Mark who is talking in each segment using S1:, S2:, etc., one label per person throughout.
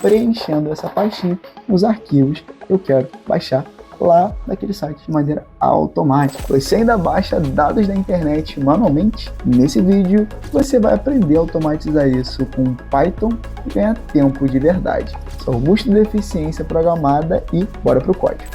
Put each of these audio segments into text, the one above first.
S1: preenchendo essa pastinha, os arquivos que eu quero baixar lá naquele site de maneira automática. Você ainda baixa dados da internet manualmente? Nesse vídeo você vai aprender a automatizar isso com Python e ganhar tempo de verdade. Sou Augusto de Eficiência Programada e bora pro código.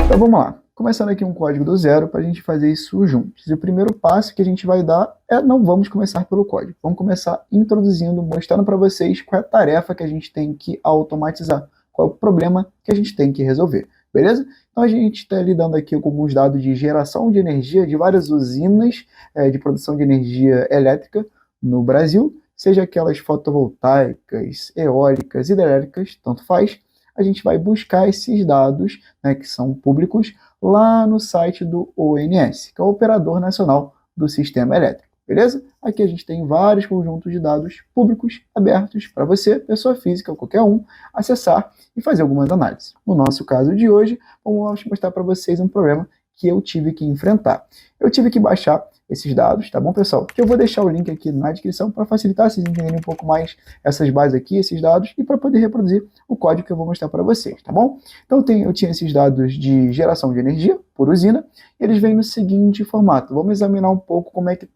S1: Então vamos lá. Começando aqui um código do zero para a gente fazer isso juntos. E o primeiro passo que a gente vai dar é não vamos começar pelo código. Vamos começar introduzindo, mostrando para vocês qual é a tarefa que a gente tem que automatizar, qual é o problema que a gente tem que resolver, beleza? Então a gente está lidando aqui com alguns dados de geração de energia de várias usinas de produção de energia elétrica no Brasil, seja aquelas fotovoltaicas, eólicas, hidrelétricas, tanto faz. A gente vai buscar esses dados, né, que são públicos, lá no site do ONS, que é o Operador Nacional do Sistema Elétrico, beleza? Aqui a gente tem vários conjuntos de dados públicos abertos para você, pessoa física ou qualquer um, acessar e fazer algumas análises. No nosso caso de hoje, vamos mostrar para vocês um problema que eu tive que enfrentar. Eu tive que baixar esses dados, tá bom, pessoal? Que eu vou deixar o link aqui na descrição para facilitar vocês entenderem um pouco mais essas bases aqui, esses dados, e para poder reproduzir o código que eu vou mostrar para vocês, tá bom? Então eu tinha esses dados de geração de energia por usina, e eles vêm no seguinte formato. Vamos examinar um pouco como é que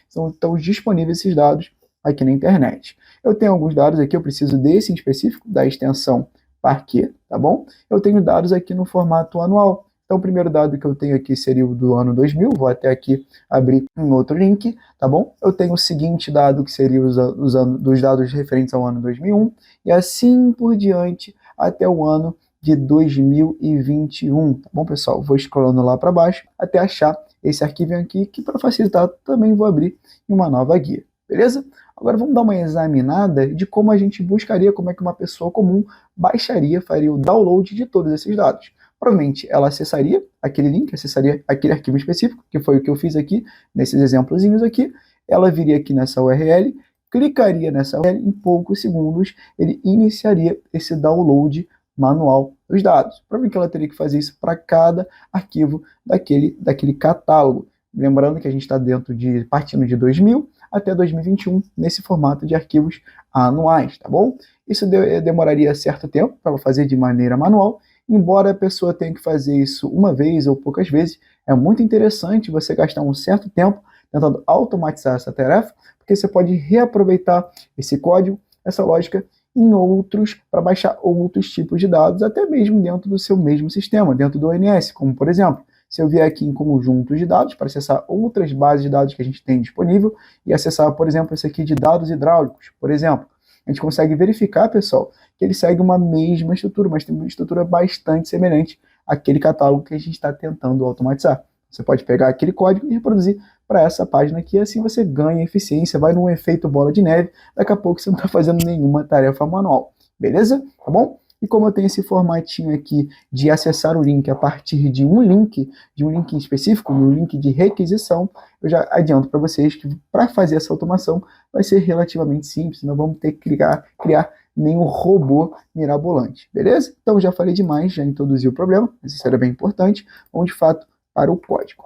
S1: estão disponíveis esses dados aqui na internet. Eu tenho alguns dados aqui, eu preciso desse em específico, da extensão Parquet, tá bom? Eu tenho dados aqui no formato anual. Então, o primeiro dado que eu tenho aqui seria o do ano 2000, vou até aqui abrir um outro link, tá bom? Eu tenho o seguinte dado, que seria dos dados referentes ao ano 2001, e assim por diante até o ano de 2021, tá bom, pessoal? Vou scrollando lá para baixo até achar esse arquivo aqui, que para facilitar também vou abrir em uma nova guia, beleza? Agora vamos dar uma examinada de como a gente buscaria, como é que uma pessoa comum baixaria, faria o download de todos esses dados. Provavelmente ela acessaria aquele link, acessaria aquele arquivo específico, que foi o que eu fiz aqui, nesses exemplozinhos aqui. Ela viria aqui nessa URL, clicaria nessa URL, em poucos segundos ele iniciaria esse download manual dos dados. Provavelmente ela teria que fazer isso para cada arquivo daquele catálogo. Lembrando que a gente está partindo de 2000 até 2021, nesse formato de arquivos anuais, tá bom? Isso demoraria certo tempo para ela fazer de maneira manual. Embora a pessoa tenha que fazer isso uma vez ou poucas vezes, é muito interessante você gastar um certo tempo tentando automatizar essa tarefa, porque você pode reaproveitar esse código, essa lógica, em outros, para baixar outros tipos de dados, até mesmo dentro do seu mesmo sistema, dentro do ONS, como por exemplo, se eu vier aqui em conjuntos de dados, para acessar outras bases de dados que a gente tem disponível, e acessar, por exemplo, esse aqui de dados hidráulicos, por exemplo, a gente consegue verificar, pessoal, que ele segue uma mesma estrutura, mas tem uma estrutura bastante semelhante àquele catálogo que a gente está tentando automatizar. Você pode pegar aquele código e reproduzir para essa página aqui, assim você ganha eficiência, vai num efeito bola de neve, daqui a pouco você não está fazendo nenhuma tarefa manual, beleza? Tá bom? E como eu tenho esse formatinho aqui de acessar o link a partir de um link específico, um link de requisição, eu já adianto para vocês que para fazer essa automação vai ser relativamente simples, não vamos ter que criar nenhum robô mirabolante, beleza? Então já falei demais, já introduzi o problema, mas isso era bem importante, vamos de fato para o código.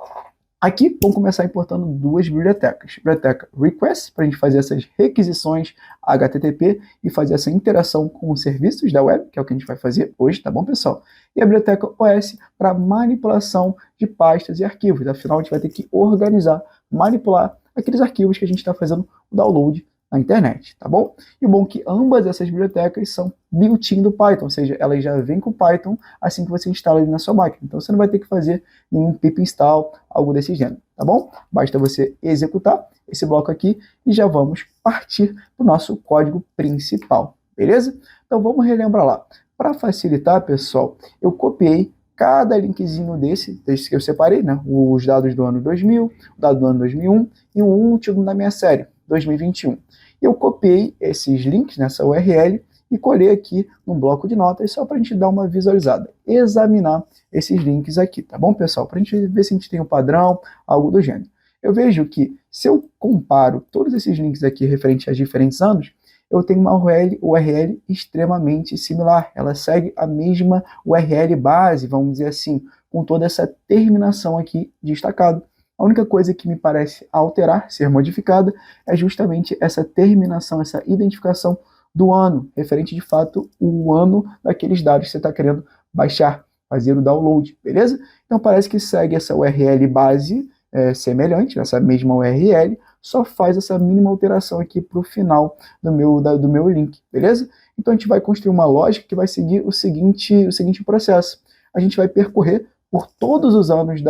S1: Aqui, vamos começar importando duas bibliotecas. Biblioteca Request, para a gente fazer essas requisições HTTP e fazer essa interação com os serviços da web, que é o que a gente vai fazer hoje, tá bom, pessoal? E a biblioteca OS para manipulação de pastas e arquivos. Afinal, a gente vai ter que organizar, manipular aqueles arquivos que a gente está fazendo o download na internet, tá bom? E o bom é que ambas essas bibliotecas são built-in do Python, ou seja, elas já vêm com o Python assim que você instala ele na sua máquina. Então você não vai ter que fazer nenhum pip install, algo desse gênero, tá bom? Basta você executar esse bloco aqui e já vamos partir para o nosso código principal, beleza? Então vamos relembrar lá. Para facilitar, pessoal, eu copiei cada linkzinho desse que eu separei, né? Os dados do ano 2000, o dado do ano 2001 e o último da minha série, 2021. Eu copiei esses links nessa URL e colei aqui num bloco de notas só para a gente dar uma visualizada, examinar esses links aqui, tá bom, pessoal? Para a gente ver se a gente tem um padrão, algo do gênero. Eu vejo que se eu comparo todos esses links aqui referentes a diferentes anos, eu tenho uma URL extremamente similar. Ela segue a mesma URL base, vamos dizer assim, com toda essa terminação aqui destacado, A única coisa que me parece alterar, ser modificada, é justamente essa terminação, essa identificação do ano, referente de fato o ano daqueles dados que você está querendo baixar, fazer o download, beleza? Então parece que segue essa URL base semelhante, essa mesma URL, só faz essa mínima alteração aqui para o final do meu link, beleza? Então a gente vai construir uma lógica que vai seguir o seguinte processo. A gente vai percorrer por todos os anos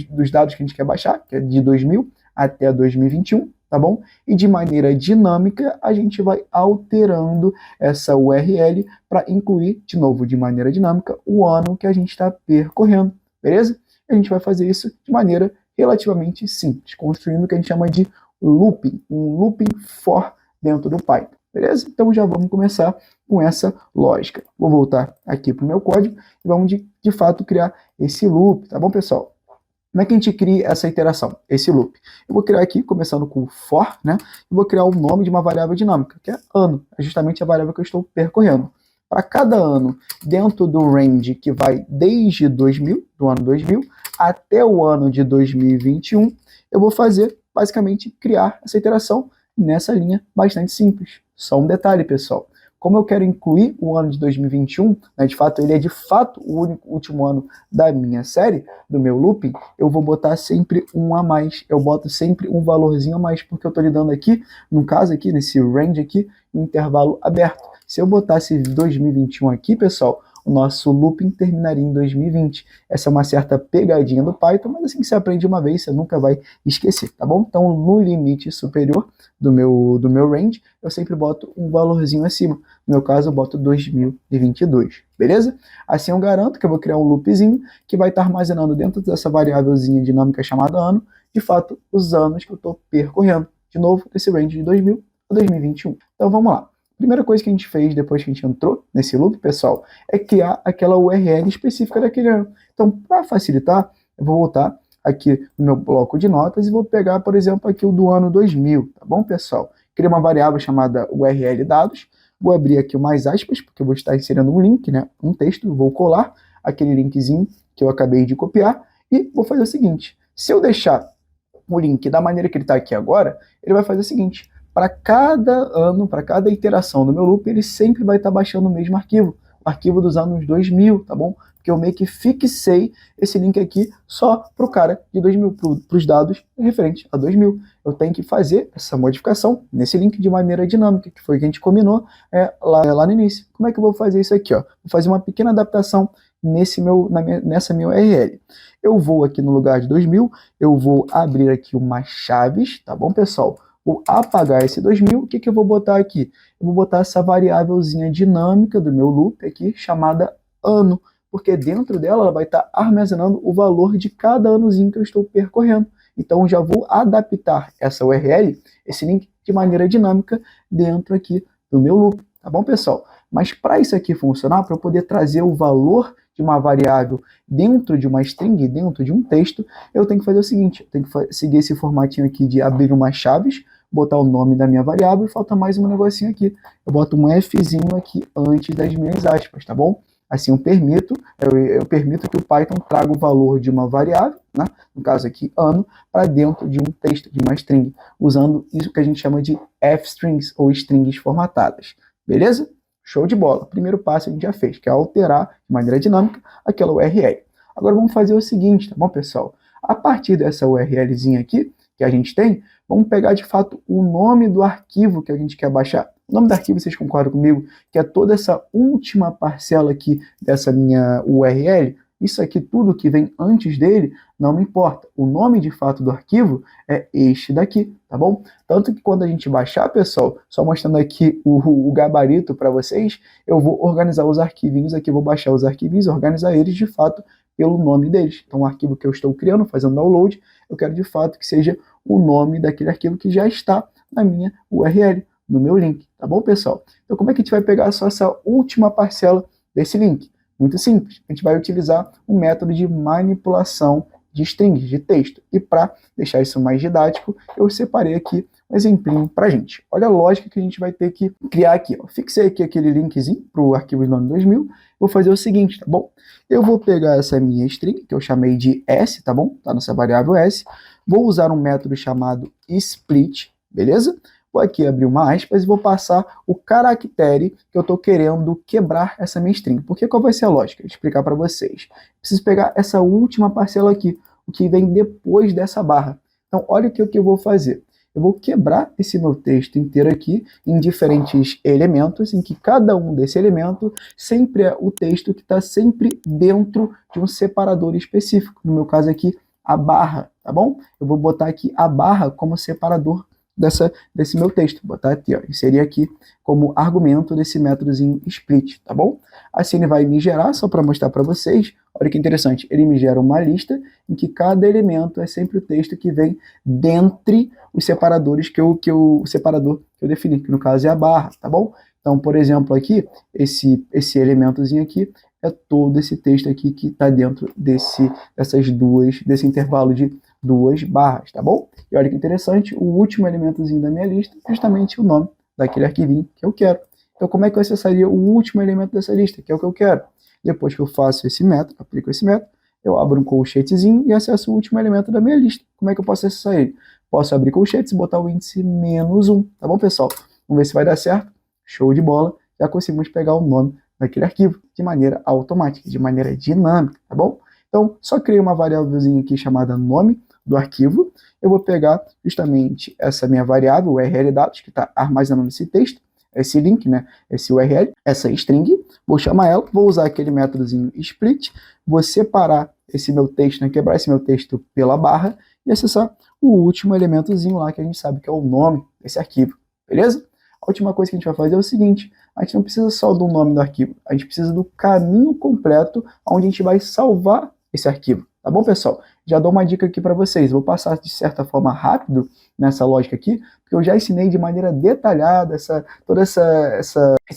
S1: dos dados que a gente quer baixar, que é de 2000 até 2021, tá bom? E de maneira dinâmica, a gente vai alterando essa URL para incluir, de novo, de maneira dinâmica, o ano que a gente está percorrendo, beleza? A gente vai fazer isso de maneira relativamente simples, construindo o que a gente chama de looping, um looping for dentro do Python, beleza? Então já vamos começar com essa lógica. Vou voltar aqui para o meu código e vamos de fato criar esse loop, tá bom, pessoal? Como é que a gente cria essa iteração, esse loop? Eu vou criar aqui, começando com for, né? E vou criar o nome de uma variável dinâmica, que é ano, é justamente a variável que eu estou percorrendo. Para cada ano, dentro do range que vai desde 2000, do ano 2000, até o ano de 2021, eu vou fazer, basicamente, criar essa iteração nessa linha bastante simples. Só um detalhe, pessoal. Como eu quero incluir o ano de 2021, né, de fato, ele é de fato o último ano da minha série, do meu looping, eu vou botar sempre um a mais. Eu boto sempre um valorzinho a mais, porque eu estou lidando aqui, no caso aqui, nesse range aqui, um intervalo aberto. Se eu botasse 2021 aqui, pessoal, o nosso looping terminaria em 2020. Essa é uma certa pegadinha do Python, mas assim que você aprende uma vez, você nunca vai esquecer, tá bom? Então, no limite superior do meu range, eu sempre boto um valorzinho acima. No meu caso, eu boto 2022, beleza? Assim eu garanto que eu vou criar um loopzinho que vai estar armazenando dentro dessa variávelzinha dinâmica chamada ano, de fato, os anos que eu estou percorrendo. De novo, desse range de 2000 a 2021. Então, vamos lá. Primeira coisa que a gente fez depois que a gente entrou nesse loop, pessoal, é criar aquela URL específica daquele ano. Então, para facilitar, eu vou voltar aqui no meu bloco de notas e vou pegar, por exemplo, aqui o do ano 2000, tá bom, pessoal? Criei uma variável chamada URL dados, vou abrir aqui o mais aspas, porque eu vou estar inserindo um link, né, um texto, vou colar aquele linkzinho que eu acabei de copiar e vou fazer o seguinte, se eu deixar o link da maneira que ele está aqui agora, ele vai fazer o seguinte, para cada ano, para cada iteração do meu loop, ele sempre vai estar baixando o mesmo arquivo, o arquivo dos anos 2000, tá bom? Porque eu meio que fixei esse link aqui só para o cara de 2000, para os dados referentes a 2000. Eu tenho que fazer essa modificação nesse link de maneira dinâmica, que foi o que a gente combinou lá no início. Como é que eu vou fazer isso aqui? Ó? Vou fazer uma pequena adaptação nessa minha URL. Eu vou aqui no lugar de 2000, eu vou abrir aqui uma chaves, tá bom, pessoal? Vou apagar esse 2000, o que eu vou botar aqui? Eu vou botar essa variávelzinha dinâmica do meu loop aqui, chamada ano, porque dentro dela ela vai estar armazenando o valor de cada anozinho que eu estou percorrendo. Então já vou adaptar essa URL, esse link, de maneira dinâmica dentro aqui do meu loop, tá bom, pessoal? Mas para isso aqui funcionar, para eu poder trazer o valor de uma variável dentro de uma string, dentro de um texto, eu tenho que fazer o seguinte, eu tenho que seguir esse formatinho aqui de abrir umas chaves, botar o nome da minha variável e falta mais um negocinho aqui. Eu boto um Fzinho aqui antes das minhas aspas, tá bom? Assim eu permito que o Python traga o valor de uma variável, né? No caso aqui ano, para dentro de um texto, de uma string, usando isso que a gente chama de fstrings ou strings formatadas. Beleza? Show de bola. Primeiro passo a gente já fez, que é alterar de maneira dinâmica aquela URL. Agora vamos fazer o seguinte, tá bom, pessoal? A partir dessa URLzinha aqui, que a gente tem, vamos pegar de fato o nome do arquivo que a gente quer baixar. O nome do arquivo, vocês concordam comigo, que é toda essa última parcela aqui dessa minha URL, isso aqui tudo que vem antes dele, não me importa. O nome de fato do arquivo é este daqui, tá bom? Tanto que quando a gente baixar, pessoal, só mostrando aqui o gabarito para vocês, eu vou organizar os arquivinhos aqui, vou baixar os arquivinhos, organizar eles de fato pelo nome deles. Então o arquivo que eu estou criando, fazendo download, eu quero de fato que seja o nome daquele arquivo que já está na minha URL, no meu link, tá bom, pessoal? Então como é que a gente vai pegar só essa última parcela desse link? Muito simples, a gente vai utilizar um método de manipulação de strings, de texto. E para deixar isso mais didático, eu separei aqui um exemplinho para a gente. Olha a lógica que a gente vai ter que criar aqui. Ó. Fixei aqui aquele linkzinho para o arquivo de ano 2000. Vou fazer o seguinte, tá bom? Eu vou pegar essa minha string, que eu chamei de S, tá bom? Tá nessa variável S. Vou usar um método chamado split, beleza? Vou aqui abrir uma aspas e vou passar o caractere que eu estou querendo quebrar essa minha string. Porque qual vai ser a lógica? Vou explicar para vocês. Preciso pegar essa última parcela aqui, o que vem depois dessa barra. Então, olha o que eu vou fazer. Eu vou quebrar esse meu texto inteiro aqui em diferentes elementos, em que cada um desse elemento sempre é o texto que está sempre dentro de um separador específico. No meu caso aqui, a barra, tá bom? Eu vou botar aqui a barra como separador desse meu texto. Vou botar aqui, ó, inserir aqui como argumento desse métodozinho split, tá bom? Assim ele vai me gerar, só para mostrar para vocês, olha que interessante, ele me gera uma lista em que cada elemento é sempre o texto que vem dentre os separadores o separador que eu defini, que no caso é a barra, tá bom? Então, por exemplo, aqui, esse elementozinho aqui é todo esse texto aqui que está dentro desse intervalo de duas barras, tá bom? E olha que interessante, o último elementozinho da minha lista é justamente o nome daquele arquivinho que eu quero. Então, como é que eu acessaria o último elemento dessa lista, que é o que eu quero? Depois que eu faço esse método, aplico esse método, eu abro um colchetezinho e acesso o último elemento da minha lista. Como é que eu posso acessar ele? Posso abrir colchetes e botar o índice -1, tá bom, pessoal? Vamos ver se vai dar certo. Show de bola. Já conseguimos pegar o nome daquele arquivo de maneira automática, de maneira dinâmica, tá bom? Então, só criei uma variávelzinha aqui chamada nome do arquivo. Eu vou pegar justamente essa minha variável, URL dados, que está armazenando esse texto, esse link, né, esse URL, essa string, vou chamar ela, vou usar aquele métodozinho split, vou separar esse meu texto, né, quebrar esse meu texto pela barra e acessar o último elementozinho lá que a gente sabe que é o nome desse arquivo, beleza? A última coisa que a gente vai fazer é o seguinte, a gente não precisa só do nome do arquivo, a gente precisa do caminho completo onde a gente vai salvar esse arquivo, tá bom, pessoal? Já dou uma dica aqui para vocês, vou passar de certa forma rápido nessa lógica aqui, porque eu já ensinei de maneira detalhada todo esse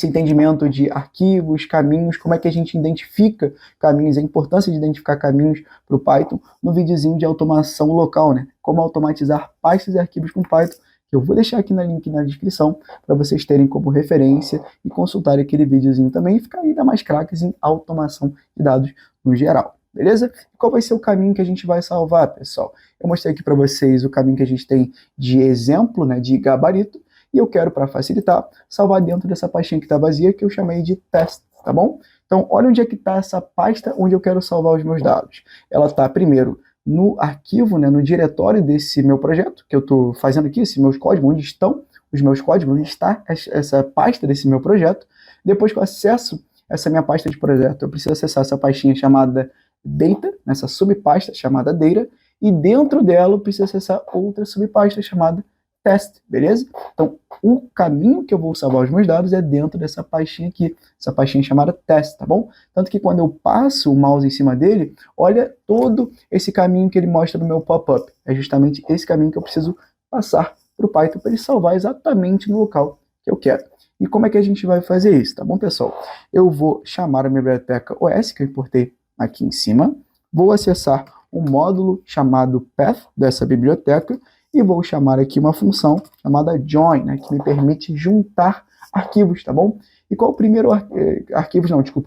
S1: entendimento de arquivos, caminhos, como é que a gente identifica caminhos, a importância de identificar caminhos para o Python no videozinho de automação local, né? Como automatizar pastas e arquivos com Python, que eu vou deixar aqui no link na descrição para vocês terem como referência e consultarem aquele videozinho também e ficar ainda mais craques em automação de dados no geral. Beleza? E qual vai ser o caminho que a gente vai salvar, pessoal? Eu mostrei aqui para vocês o caminho que a gente tem de exemplo, né, de gabarito, e eu quero, para facilitar, salvar dentro dessa pastinha que está vazia, que eu chamei de test, tá bom? Então, olha onde é que está essa pasta onde eu quero salvar os meus dados. Ela está, primeiro, no arquivo, né, no diretório desse meu projeto, que eu estou fazendo aqui, esses meus códigos, onde estão os meus códigos, onde está essa pasta desse meu projeto. Depois que eu acesso essa minha pasta de projeto, eu preciso acessar essa pastinha chamada data, nessa subpasta chamada data, e dentro dela eu preciso acessar outra subpasta chamada test, beleza? Então, o caminho que eu vou salvar os meus dados é dentro dessa pastinha aqui, essa pastinha chamada test, tá bom? Tanto que quando eu passo o mouse em cima dele, olha todo esse caminho que ele mostra no meu pop-up. É justamente esse caminho que eu preciso passar para o Python para ele salvar exatamente no local que eu quero. E como é que a gente vai fazer isso, tá bom, pessoal? Eu vou chamar a minha biblioteca OS, que eu importei aqui em cima, vou acessar um módulo chamado path dessa biblioteca e vou chamar aqui uma função chamada join, né, que me permite juntar arquivos, tá bom? E qual o primeiro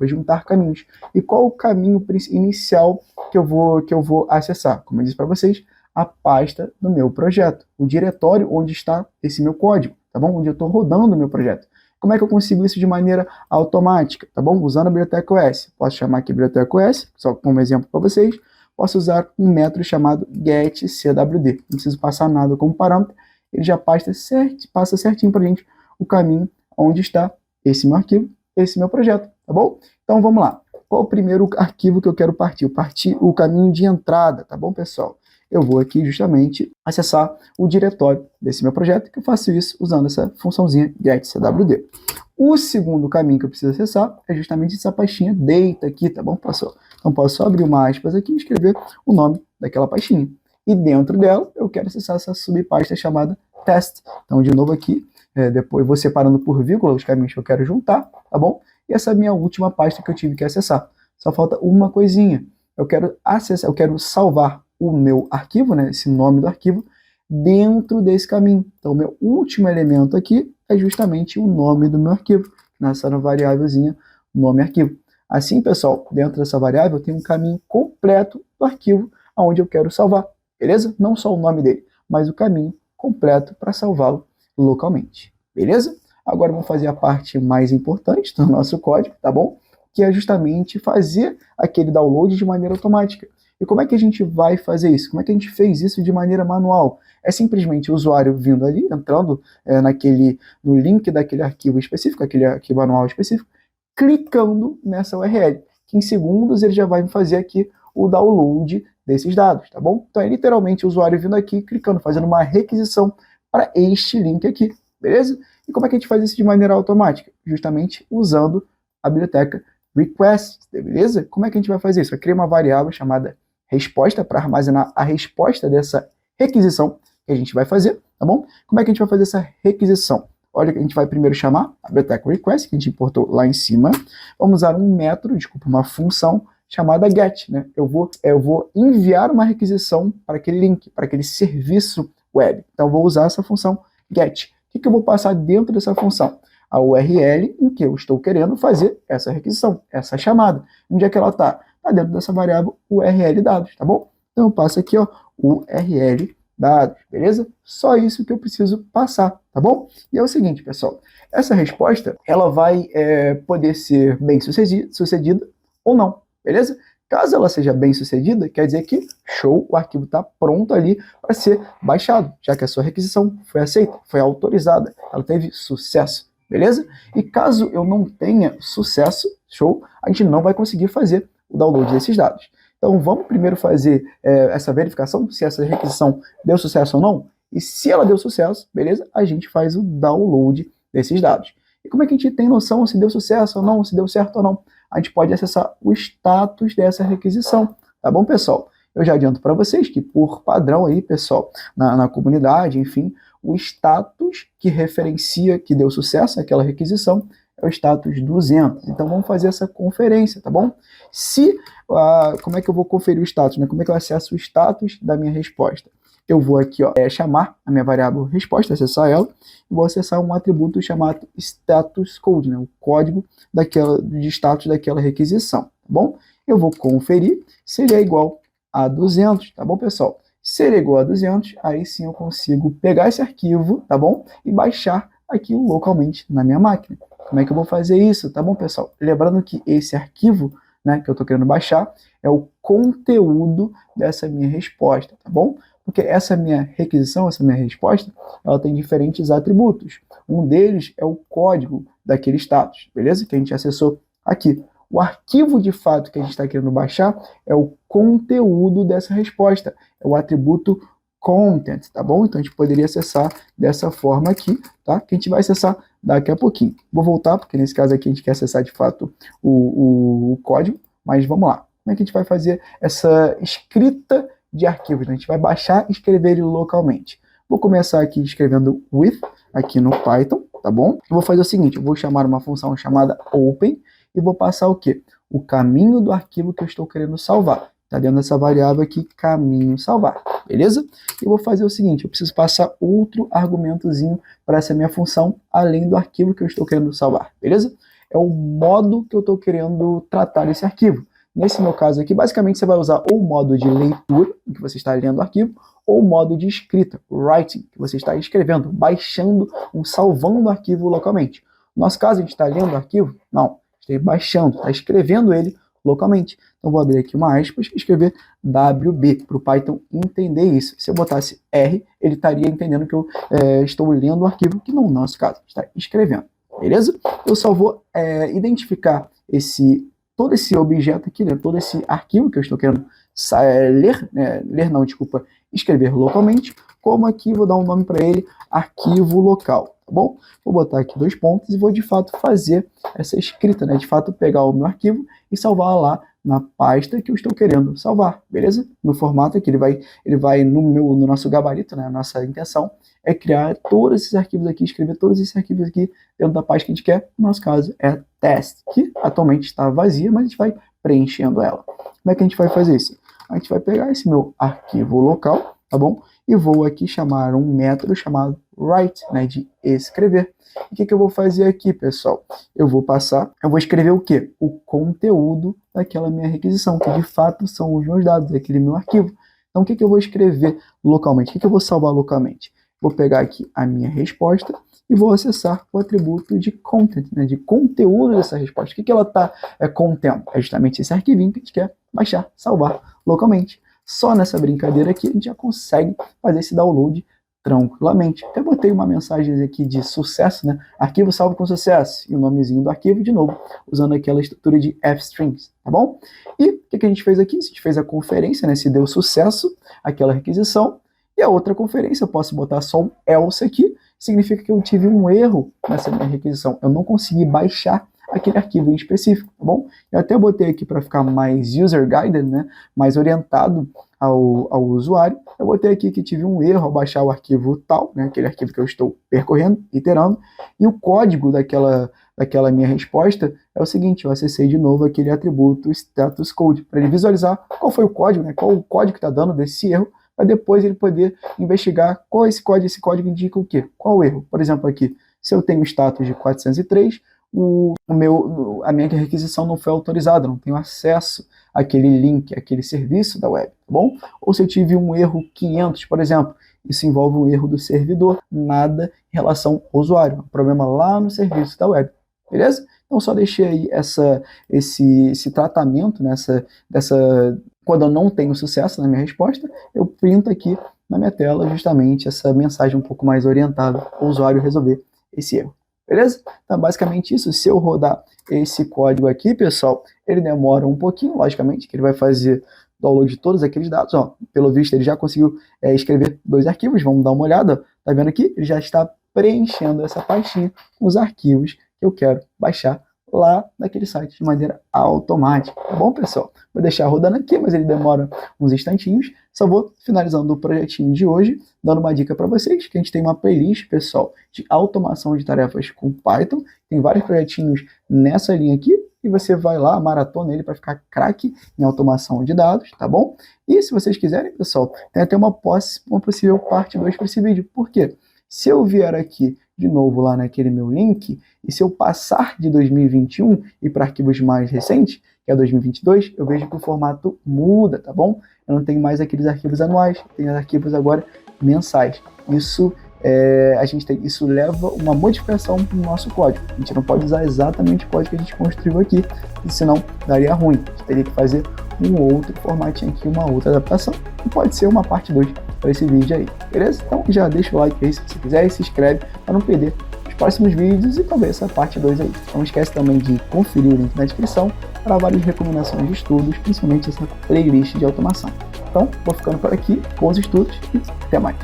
S1: juntar caminhos. E qual o caminho inicial que eu vou acessar? Como eu disse para vocês, a pasta do meu projeto, o diretório onde está esse meu código, tá bom? Onde eu estou rodando o meu projeto. Como é que eu consigo isso de maneira automática, tá bom? Usando a biblioteca OS. Posso chamar aqui a biblioteca OS, só como exemplo para vocês. Posso usar um método chamado getCwd. Não preciso passar nada como parâmetro. Ele já passa certinho para a gente o caminho onde está esse meu arquivo, esse meu projeto, tá bom? Então vamos lá. Qual o primeiro arquivo que eu quero partir? Eu parti o caminho de entrada, tá bom, pessoal? Eu vou aqui justamente acessar o diretório desse meu projeto, que eu faço isso usando essa funçãozinha getCwd. O segundo caminho que eu preciso acessar é justamente essa pastinha data aqui, tá bom, pessoal? Então posso abrir uma aspas aqui e escrever o nome daquela pastinha. E dentro dela eu quero acessar essa subpasta chamada test. Então de novo aqui, depois eu vou separando por vírgula os caminhos que eu quero juntar, tá bom? E essa é a minha última pasta que eu tive que acessar. Só falta uma coisinha. Eu quero salvar o meu arquivo, né, esse nome do arquivo, dentro desse caminho. Então, o meu último elemento aqui é justamente o nome do meu arquivo, nessa variávelzinha nome arquivo. Assim, pessoal, dentro dessa variável eu tenho um caminho completo do arquivo onde eu quero salvar. beleza? Não só o nome dele, mas o caminho completo para salvá-lo localmente, beleza? Agora vamos fazer a parte mais importante do nosso código, tá bom? Que é justamente fazer aquele download de maneira automática. E como é que a gente vai fazer isso? Como é que a gente fez isso de maneira manual? É simplesmente o usuário vindo ali, entrando no link daquele arquivo específico, aquele arquivo manual específico, clicando nessa URL, que em segundos ele já vai fazer aqui o download desses dados, tá bom? Então é literalmente o usuário vindo aqui, clicando, fazendo uma requisição para este link aqui, beleza? E como é que a gente faz isso de maneira automática? Justamente usando a biblioteca request, beleza? Como é que a gente vai fazer isso? Eu criei uma variável chamada resposta para armazenar a resposta dessa requisição que a gente vai fazer, tá bom? Como é que a gente vai fazer essa requisição? Olha, a gente vai primeiro chamar a biblioteca request, que a gente importou lá em cima. Vamos usar um método, uma função chamada get, né? Eu vou enviar uma requisição para aquele link, para aquele serviço web. Então, eu vou usar essa função get. O que eu vou passar dentro dessa função? A URL em que eu estou querendo fazer essa requisição, essa chamada. Onde é que ela está? Está dentro dessa variável URL dados, tá bom? Então eu passo aqui, ó, URL dados, beleza? Só isso que eu preciso passar, tá bom? E é o seguinte, pessoal, essa resposta, ela vai poder ser bem sucedida ou não, beleza? Caso ela seja bem sucedida, quer dizer que, show, o arquivo está pronto ali para ser baixado, já que a sua requisição foi aceita, foi autorizada, ela teve sucesso, beleza? E caso eu não tenha sucesso, show, a gente não vai conseguir fazer o download desses dados. Então vamos primeiro fazer essa verificação, se essa requisição deu sucesso ou não, e se ela deu sucesso, beleza? A gente faz o download desses dados. E como é que a gente tem noção se deu sucesso ou não, se deu certo ou não? A gente pode acessar o status dessa requisição, tá bom, pessoal? Eu já adianto para vocês que, por padrão aí, pessoal, na comunidade, enfim, o status que referencia que deu sucesso àquela requisição é o status 200. Então, vamos fazer essa conferência, tá bom? Como é que eu vou conferir o status, né? Como é que eu acesso o status da minha resposta? Eu vou aqui, ó, chamar a minha variável resposta, acessar ela, e vou acessar um atributo chamado status code, né? O código de status daquela requisição, tá bom? Eu vou conferir se ele é igual a 200, tá bom, pessoal? Se ele é igual a 200, aí sim eu consigo pegar esse arquivo, tá bom? E baixar aqui localmente na minha máquina. Como é que eu vou fazer isso, tá bom, pessoal? Lembrando que esse arquivo, né, que eu estou querendo baixar, é o conteúdo dessa minha resposta, tá bom? Porque essa minha requisição, essa minha resposta, ela tem diferentes atributos. Um deles é o código daquele status, beleza? Que a gente acessou aqui. O arquivo de fato que a gente está querendo baixar é o conteúdo dessa resposta, é o atributo content, tá bom? Então a gente poderia acessar dessa forma aqui, tá? Que a gente vai acessar daqui a pouquinho. Vou voltar, porque nesse caso aqui a gente quer acessar de fato o código, mas vamos lá. Como é que a gente vai fazer essa escrita de arquivos, né? A gente vai baixar e escrever ele localmente. Vou começar aqui escrevendo with, aqui no Python, tá bom? Eu vou fazer o seguinte, eu vou chamar uma função chamada open e vou passar o quê? O caminho do arquivo que eu estou querendo salvar. Tá dentro dessa variável aqui, caminho salvar, beleza? E eu vou fazer o seguinte, eu preciso passar outro argumentozinho para essa minha função, além do arquivo que eu estou querendo salvar, beleza? É o modo que eu estou querendo tratar esse arquivo. Nesse meu caso aqui, basicamente você vai usar ou o modo de leitura, em que você está lendo o arquivo, ou o modo de escrita, writing, que você está escrevendo, baixando ou salvando o arquivo localmente. No nosso caso, a gente está lendo o arquivo? Não, está baixando, está escrevendo ele localmente. Então vou abrir aqui uma aspas e escrever WB, para o Python entender isso. Se eu botasse R, ele estaria entendendo que eu estou lendo o arquivo, que no nosso caso está escrevendo, beleza? Eu só vou identificar todo esse objeto aqui, né, todo esse arquivo que eu estou querendo escrever localmente, como aqui vou dar um nome para ele, arquivo local, tá bom? Vou botar aqui 2 pontos e vou de fato fazer essa escrita, né, de fato pegar o meu arquivo e salvar lá na pasta que eu estou querendo salvar, beleza? No formato aqui, ele vai no nosso gabarito, né, a nossa intenção é criar todos esses arquivos aqui, escrever todos esses arquivos aqui dentro da pasta que a gente quer, no nosso caso é test, que atualmente está vazia, mas a gente vai preenchendo ela. Como é que a gente vai fazer isso? A gente vai pegar esse meu arquivo local, tá bom? E vou aqui chamar um método chamado write, né, de escrever. E o que eu vou fazer aqui, pessoal? Eu vou escrever o quê? O conteúdo daquela minha requisição, que de fato são os meus dados, aquele meu arquivo. Então, o que eu vou escrever localmente? O que eu vou salvar localmente? Vou pegar aqui a minha resposta e vou acessar o atributo de content, né, de conteúdo dessa resposta. O que ela está contendo? É justamente esse arquivinho que a gente quer baixar, salvar localmente. Só nessa brincadeira aqui a gente já consegue fazer esse download tranquilamente. Até botei uma mensagem aqui de sucesso, né? Arquivo salvo com sucesso. E o nomezinho do arquivo, de novo, usando aquela estrutura de fstrings, tá bom? E o que a gente fez aqui? A gente fez a conferência, né? Se deu sucesso aquela requisição. E a outra conferência, eu posso botar só um else aqui, significa que eu tive um erro nessa minha requisição. Eu não consegui baixar aquele arquivo em específico, tá bom? Eu até botei aqui para ficar mais user-guided, né? Mais orientado ao usuário. Eu botei aqui que tive um erro ao baixar o arquivo tal, né? Aquele arquivo que eu estou percorrendo, iterando, e o código daquela minha resposta é o seguinte: eu acessei de novo aquele atributo status code, para ele visualizar qual foi o código, né? Qual o código que está dando desse erro, para depois ele poder investigar qual é esse código indica o quê? Qual o erro? Por exemplo, aqui, se eu tenho status de 403, a minha requisição não foi autorizada, não tenho acesso àquele link, àquele serviço da web, tá bom? Ou se eu tive um erro 500, por exemplo, isso envolve um erro do servidor, nada em relação ao usuário, um problema lá no serviço da web, beleza? Então só deixei aí esse tratamento, né, quando eu não tenho sucesso na minha resposta, eu printo aqui na minha tela justamente essa mensagem um pouco mais orientada ao usuário resolver esse erro. Beleza? Então, basicamente isso. Se eu rodar esse código aqui, pessoal, ele demora um pouquinho, logicamente, que ele vai fazer download de todos aqueles dados. Ó, pelo visto, ele já conseguiu escrever 2 arquivos. Vamos dar uma olhada. Tá vendo aqui? Ele já está preenchendo essa pastinha com os arquivos que eu quero baixar lá naquele site de maneira automática. Tá bom, pessoal? Vou deixar rodando aqui, mas ele demora uns instantinhos. Só vou finalizando o projetinho de hoje, dando uma dica para vocês, que a gente tem uma playlist, pessoal, de automação de tarefas com Python. Tem vários projetinhos nessa linha aqui, e você vai lá, maratona ele para ficar craque em automação de dados, tá bom? E se vocês quiserem, pessoal, tem até uma possível parte 2 para esse vídeo. Por quê? Se eu vier aqui de novo lá naquele meu link, e se eu passar de 2021 e para arquivos mais recentes, que é 2022, eu vejo que o formato muda, tá bom? Eu não tenho mais aqueles arquivos anuais, tenho arquivos agora mensais. Isso leva uma modificação no nosso código. A gente não pode usar exatamente o código que a gente construiu aqui, senão daria ruim. A gente teria que fazer um outro formatinho aqui, uma outra adaptação, e pode ser uma parte 2 para esse vídeo aí, beleza? Então já deixa o like aí se você quiser e se inscreve para não perder os próximos vídeos e talvez essa parte 2 aí. Não esquece também de conferir o link na descrição para várias recomendações de estudos, principalmente essa playlist de automação. Então, vou ficando por aqui com os estudos e até mais.